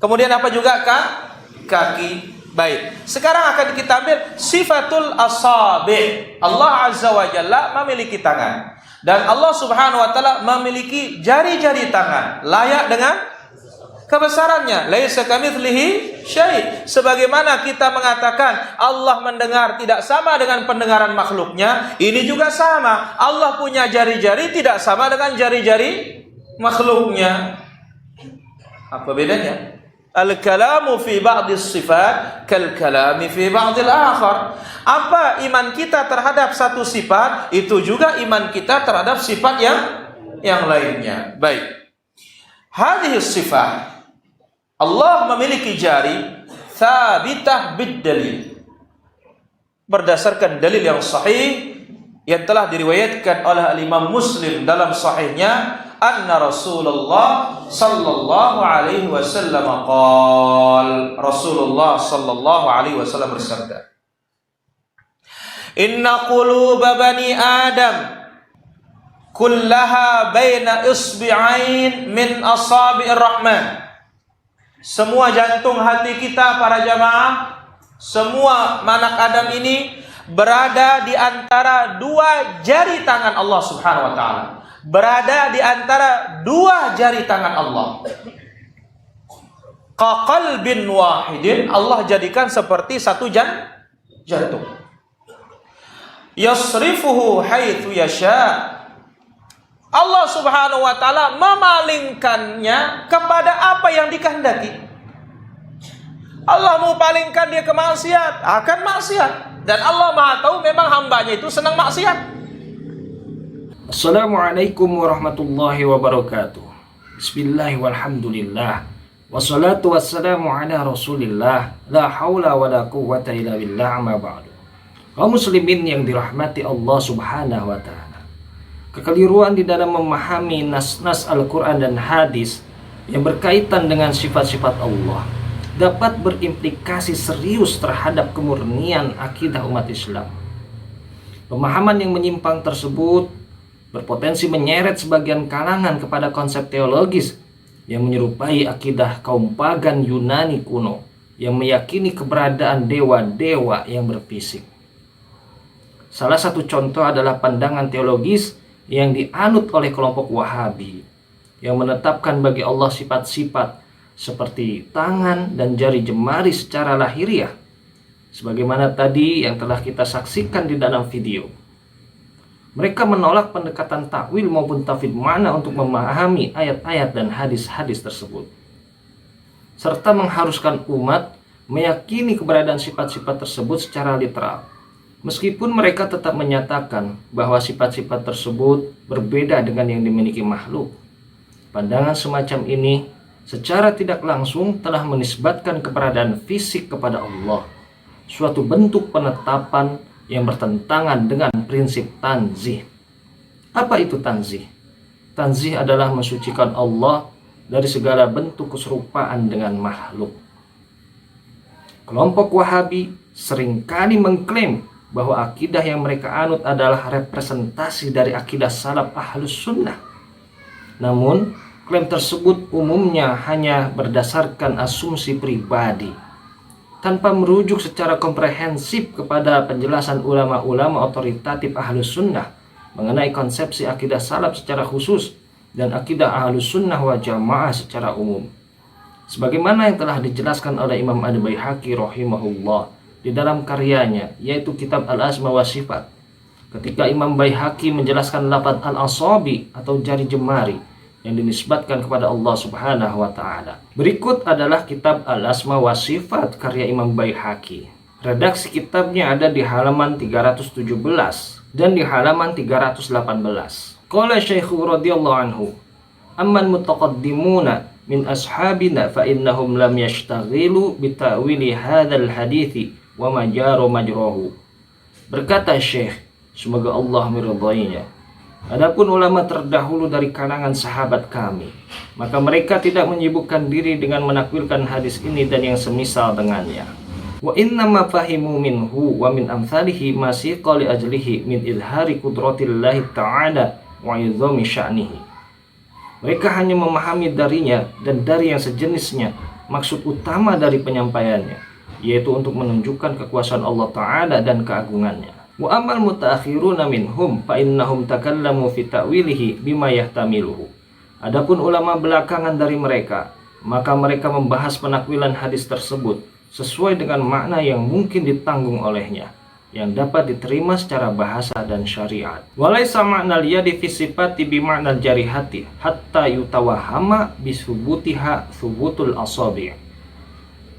Kemudian apa juga kaki. Baik. Sekarang akan kita ambil sifatul asabi'. Allah Azza wa Jalla memiliki tangan. Dan Allah Subhanahu wa taala memiliki jari-jari tangan layak dengan kebesarannya. Laisa kamitslihi syai'. Sebagaimana kita mengatakan Allah mendengar tidak sama dengan pendengaran makhluknya, ini juga sama. Allah punya jari-jari tidak sama dengan jari-jari makhluknya. Apa bedanya? Al-kalamu fi ba'dis sifat kal-kalami fi ba'dil akhar. Apa iman kita terhadap satu sifat, itu juga iman kita terhadap sifat yang lainnya. Baik. Hadhihi sifat Allah memiliki jari thabitah bid-dalil. Berdasarkan dalil yang sahih yang telah diriwayatkan oleh Imam Muslim dalam sahihnya, anna Rasulullah sallallahu alaihi wasallam qala, Rasulullah sallallahu alaihi wasallam bersabda, inna quluba bani Adam kullaha baina isbi'ain min asabi'ir rahman. Semua jantung hati kita para jamaah, semua anak Adam ini berada di antara dua jari tangan Allah Subhanahu wa taala. Berada di antara dua jari tangan Allah. Qaqalbin wahidin, Allah jadikan seperti satu jantung. Yasrifuhu haitsu yasha. Allah Subhanahu wa taala memalingkannya kepada apa yang dikehendaki. Allah mau palingkan dia ke maksiat, akan maksiat. Dan Allah Maha tahu memang hambanya itu senang maksiat. Assalamualaikum warahmatullahi wabarakatuh. Bismillah walhamdulillah. Wassalatu wassalamu ala rasulillah. La hawla wa la quwwata illa billah, amma ba'du. Kaum muslimin yang dirahmati Allah Subhanahu wa ta'ala, kekeliruan di dalam memahami nas-nas Al-Quran dan hadis yang berkaitan dengan sifat-sifat Allah dapat berimplikasi serius terhadap kemurnian akidah umat Islam. Pemahaman yang menyimpang tersebut berpotensi menyeret sebagian kalangan kepada konsep teologis yang menyerupai akidah kaum pagan Yunani kuno yang meyakini keberadaan dewa-dewa yang berfisik. Salah satu contoh adalah pandangan teologis yang dianut oleh kelompok Wahabi yang menetapkan bagi Allah sifat-sifat seperti tangan dan jari jemari secara lahiriah, sebagaimana tadi yang telah kita saksikan di dalam video. Mereka menolak pendekatan takwil maupun tafsir makna untuk memahami ayat-ayat dan hadis-hadis tersebut, serta mengharuskan umat meyakini keberadaan sifat-sifat tersebut secara literal, meskipun mereka tetap menyatakan bahwa sifat-sifat tersebut berbeda dengan yang dimiliki makhluk. Pandangan semacam ini secara tidak langsung telah menisbatkan keberadaan fisik kepada Allah, suatu bentuk penetapan yang bertentangan dengan prinsip tanzih. Apa itu tanzih? Tanzih adalah mensucikan Allah dari segala bentuk keserupaan dengan makhluk. Kelompok Wahabi seringkali mengklaim bahwa akidah yang mereka anut adalah representasi dari akidah salaf ahlus sunnah. Namun, klaim tersebut umumnya hanya berdasarkan asumsi pribadi, tanpa merujuk secara komprehensif kepada penjelasan ulama-ulama otoritatif ahlus sunnah mengenai konsepsi akidah salaf secara khusus dan akidah ahlus sunnah wal jamaah secara umum. Sebagaimana yang telah dijelaskan oleh Imam Al-Baihaqi rahimahullah di dalam karyanya, yaitu kitab Al-Asma wa Sifat, ketika Imam Baihaqi menjelaskan lafaz al-asabi atau jari jemari yang dinisbatkan kepada Allah Subhanahu wa ta'ala. Berikut adalah kitab Al-Asma wa Sifat karya Imam Baihaqi. Redaksi kitabnya ada di halaman 317 dan di halaman 318. Qala Syekhu radhiyallahu anhu, amman mutaqaddimuna min ashabina fa innahum lam yashtaghilu bita'wili hadzal hadithi wa majaru majrahu. Berkata Syekh, semoga Allah meridainya, adapun ulama terdahulu dari kalangan sahabat kami, maka mereka tidak menyibukkan diri dengan menakwilkan hadis ini dan yang semisal dengannya. Wa inna ma fahimu minhu wa min amsalihi ma siqa li ajlihi min izhari qudratillahi ta'ala wa izami sya'nihi. Mereka hanya memahami darinya dan dari yang sejenisnya maksud utama dari penyampaiannya, yaitu untuk menunjukkan kekuasaan Allah Ta'ala dan keagungannya. Wa amal mutaakhiruna minhum fa innahum takallamu fi ta'wilihi bima yahtamiluhu. Adapun ulama belakangan dari mereka, maka mereka membahas penakwilan hadis tersebut sesuai dengan makna yang mungkin ditanggung olehnya, yang dapat diterima secara bahasa dan syariat. Walaysa ma'nal yadi fi sifati bi ma'nal jarihati hatta yutawahama bisubutiha subutul asabi'.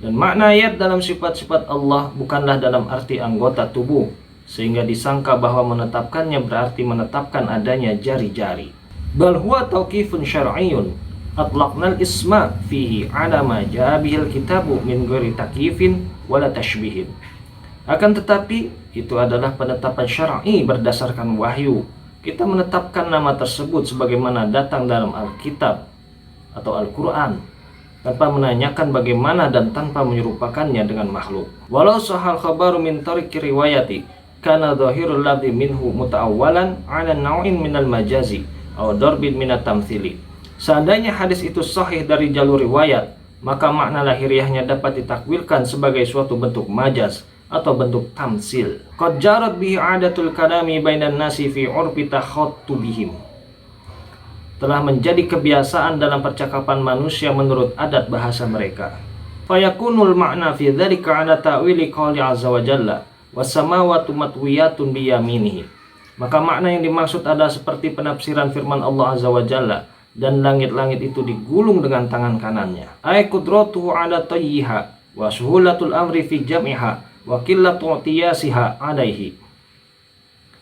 Dan makna ayat dalam sifat-sifat Allah bukanlah dalam arti anggota tubuh, sehingga disangka bahwa menetapkannya berarti menetapkan adanya jari-jari. Bal huwa tauqifun syar'iyyun atlaqnal isma fihi ala ma jaa bihil kitabu min ghairi takyifin wala tashbihin. Akan tetapi itu adalah penetapan syar'i berdasarkan wahyu. Kita menetapkan nama tersebut sebagaimana datang dalam Alkitab atau Al-Quran, tanpa menanyakan bagaimana dan tanpa menyerupakannya dengan makhluk. Walau sahal khabaru min tariqi riwayati kana dhahirul ladzi minhu muta'awwalan 'ala naw'in minal majazi aw darbin minat tamtsili. Seandainya hadis itu sahih dari jalur riwayat, maka makna lahiriahnya dapat ditakwilkan sebagai suatu bentuk majaz atau bentuk tamsil. Qad jarat bihi 'adatul kalami bainan nasi fi 'urfi takhattubihim. Telah menjadi kebiasaan dalam percakapan manusia menurut adat bahasa mereka. Fayakunul ma'na fi dzalika 'ala ta'wili qouli 'azza wa jalla was samawati matwiyatun bi yaminihi. Maka makna yang dimaksud adalah seperti penafsiran firman Allah Azza wa Jalla, dan langit-langit itu digulung dengan tangan kanannya. Ay qudratuhu 'ala tayyiha wa suhulatul amri fi jam'iha wa qillatu tiyasiha alaihi.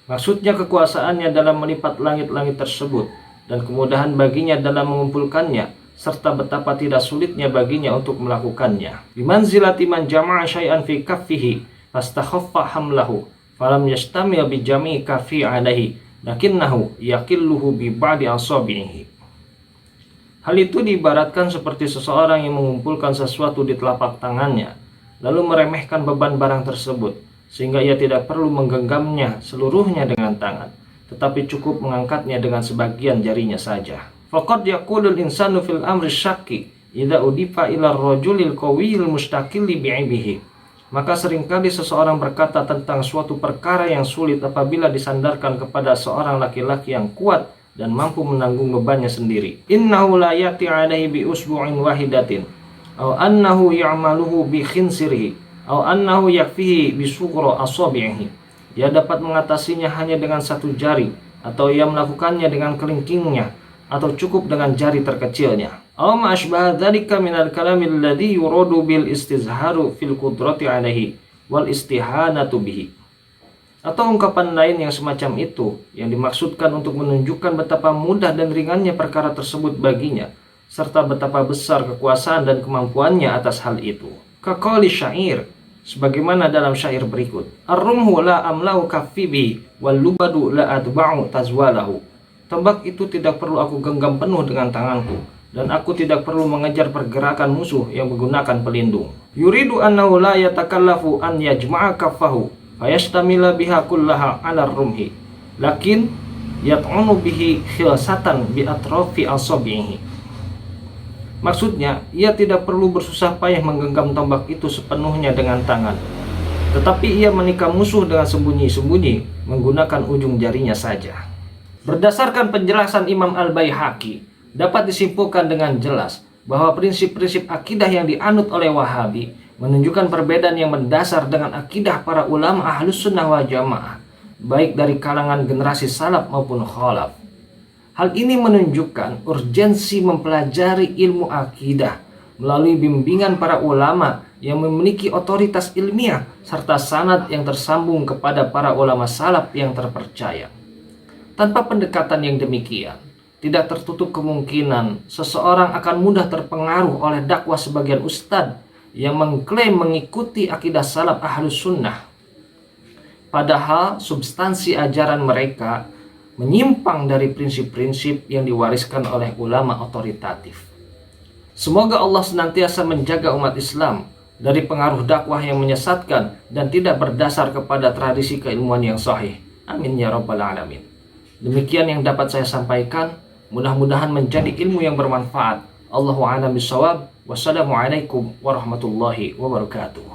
Maksudnya kekuasaannya dalam melipat langit-langit tersebut dan kemudahan baginya dalam mengumpulkannya, serta betapa tidak sulitnya baginya untuk melakukannya. Bimanzilati man jama'a syai'an fi kaffihi fastakhaffa hamlahu falam yastamil bi jami'i kaffi alaihi lakinnahu yaqilluhu bi ba'di asabihi. Hal itu diibaratkan seperti seseorang yang mengumpulkan sesuatu di telapak tangannya, lalu meremehkan beban barang tersebut, sehingga ia tidak perlu menggenggamnya seluruhnya dengan tangan, tetapi cukup mengangkatnya dengan sebagian jarinya saja. Faqad yaqulul insanu fil amri syakki idza udifa ila ar-rajulil qawiyil mustaqilli bi'ibihi. Maka seringkali seseorang berkata tentang suatu perkara yang sulit apabila disandarkan kepada seorang laki-laki yang kuat dan mampu menanggung bebannya sendiri. Innahu la yati 'alaihi bi usbu'in wahidatin aw annahu ya'maluhu bi khinsirihi aw annahu yakfihi bi sughra asabi'ihi. Dia dapat mengatasinya hanya dengan satu jari, atau ia melakukannya dengan kelingkingnya, atau cukup dengan jari terkecilnya. Aw ma asbaha dzalika min al-kalami alladhi yuradu bil istizharu fil qudrati 'alaihi wal istihanatu bihi. Atau ungkapan lain yang semacam itu yang dimaksudkan untuk menunjukkan betapa mudah dan ringannya perkara tersebut baginya, serta betapa besar kekuasaan dan kemampuannya atas hal itu. Kaqali syair, sebagaimana dalam syair berikut. Ar-rumhu la amlau kaffi bi wal lubadu la atba'u tazwalahu. Tombak itu tidak perlu aku genggam penuh dengan tanganku, dan aku tidak perlu mengejar pergerakan musuh yang menggunakan pelindung. Yuridu annahu la yatakallafu an yajma'a kaffahu fayastamila biha kullaha 'ala rumhi lakin yat'unu bihi khilsatan bi atrafi asabihi. Maksudnya, ia tidak perlu bersusah payah menggenggam tombak itu sepenuhnya dengan tangan, tetapi ia menikam musuh dengan sembunyi-sembunyi menggunakan ujung jarinya saja. Berdasarkan penjelasan Imam Al-Baihaqi, dapat disimpulkan dengan jelas bahwa prinsip-prinsip akidah yang dianut oleh Wahabi menunjukkan perbedaan yang mendasar dengan akidah para ulama Ahlus Sunnah wal Jamaah, baik dari kalangan generasi salaf maupun khalaf. Hal ini menunjukkan urgensi mempelajari ilmu akidah melalui bimbingan para ulama yang memiliki otoritas ilmiah serta sanad yang tersambung kepada para ulama salaf yang terpercaya. Tanpa pendekatan yang demikian, tidak tertutup kemungkinan seseorang akan mudah terpengaruh oleh dakwah sebagian ustadz yang mengklaim mengikuti akidah salaf Ahlus Sunnah, padahal substansi ajaran mereka menyimpang dari prinsip-prinsip yang diwariskan oleh ulama otoritatif. Semoga Allah senantiasa menjaga umat Islam dari pengaruh dakwah yang menyesatkan dan tidak berdasar kepada tradisi keilmuan yang sahih. Amin ya rabbal alamin. Demikian yang dapat saya sampaikan. Mudah-mudahan menjadi ilmu yang bermanfaat. Allahu a'lam bishawab. Wassalamualaikum warahmatullahi wabarakatuh.